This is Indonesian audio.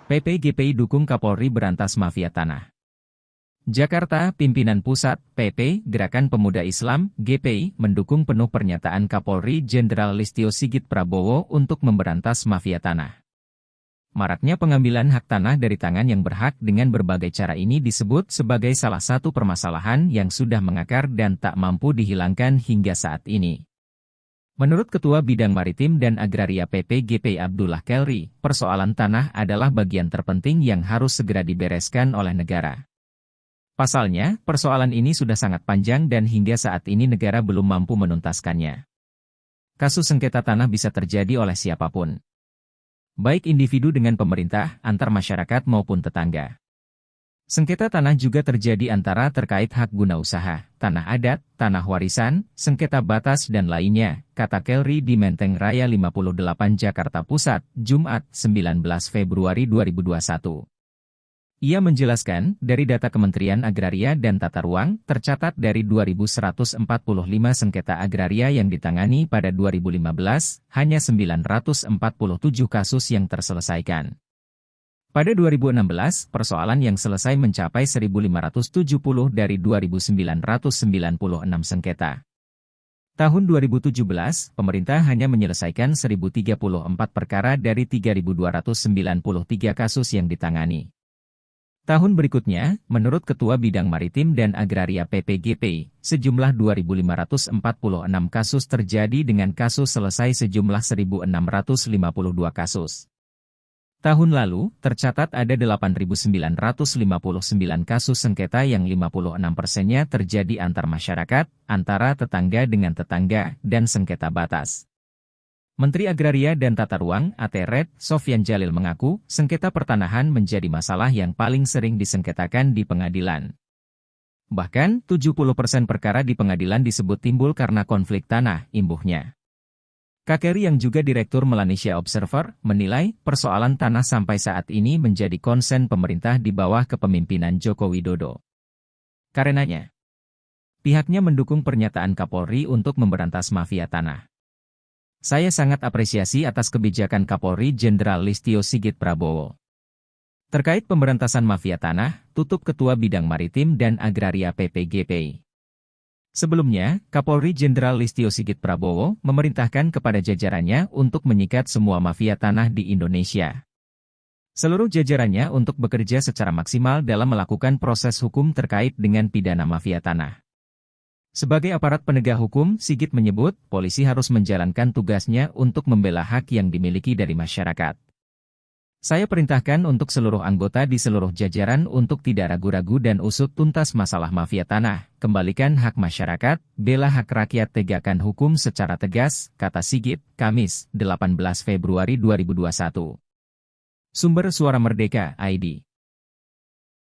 PPGPI dukung Kapolri berantas mafia tanah. Jakarta, pimpinan pusat, PP, Gerakan Pemuda Islam, GPI, mendukung penuh pernyataan Kapolri Jenderal Listio Sigit Prabowo untuk memberantas mafia tanah. Maraknya pengambilan hak tanah dari tangan yang berhak dengan berbagai cara ini disebut sebagai salah satu permasalahan yang sudah mengakar dan tak mampu dihilangkan hingga saat ini. Menurut Ketua Bidang Maritim dan Agraria PPGPI Abdullah Kelri, persoalan tanah adalah bagian terpenting yang harus segera dibereskan oleh negara. Pasalnya, persoalan ini sudah sangat panjang dan hingga saat ini negara belum mampu menuntaskannya. Kasus sengketa tanah bisa terjadi oleh siapapun. Baik individu dengan pemerintah, antar masyarakat maupun tetangga. Sengketa tanah juga terjadi antara terkait hak guna usaha, tanah adat, tanah warisan, sengketa batas dan lainnya, kata Kelri di Menteng Raya 58 Jakarta Pusat, Jumat, 19 Februari 2021. Ia menjelaskan, dari data Kementerian Agraria dan Tata Ruang, tercatat dari 2.145 sengketa agraria yang ditangani pada 2015, hanya 947 kasus yang terselesaikan. Pada 2016, persoalan yang selesai mencapai 1.570 dari 2.996 sengketa. Tahun 2017, pemerintah hanya menyelesaikan 1.034 perkara dari 3.293 kasus yang ditangani. Tahun berikutnya, menurut Ketua Bidang Maritim dan Agraria PPGPI, sejumlah 2.546 kasus terjadi dengan kasus selesai sejumlah 1.652 kasus. Tahun lalu, tercatat ada 8.959 kasus sengketa yang 56%-nya terjadi antar masyarakat, antara tetangga dengan tetangga, dan sengketa batas. Menteri Agraria dan Tata Ruang (ATRED) Sofyan Jalil mengaku, sengketa pertanahan menjadi masalah yang paling sering disengketakan di pengadilan. Bahkan, 70% perkara di pengadilan disebut timbul karena konflik tanah, imbuhnya. Kakeri yang juga Direktur Melanesia Observer, menilai persoalan tanah sampai saat ini menjadi konsen pemerintah di bawah kepemimpinan Joko Widodo. Karenanya, pihaknya mendukung pernyataan Kapolri untuk memberantas mafia tanah. Saya sangat apresiasi atas kebijakan Kapolri Jenderal Listio Sigit Prabowo. Terkait pemberantasan mafia tanah, tutup Ketua Bidang Maritim dan Agraria PPGPI. Sebelumnya, Kapolri Jenderal Listio Sigit Prabowo memerintahkan kepada jajarannya untuk menyikat semua mafia tanah di Indonesia. Seluruh jajarannya untuk bekerja secara maksimal dalam melakukan proses hukum terkait dengan pidana mafia tanah. Sebagai aparat penegak hukum, Sigit menyebut, polisi harus menjalankan tugasnya untuk membela hak yang dimiliki dari masyarakat. Saya perintahkan untuk seluruh anggota di seluruh jajaran untuk tidak ragu-ragu dan usut tuntas masalah mafia tanah, kembalikan hak masyarakat, bela hak rakyat, tegakkan hukum secara tegas, kata Sigit, Kamis, 18 Februari 2021. Sumber Suara Merdeka, ID.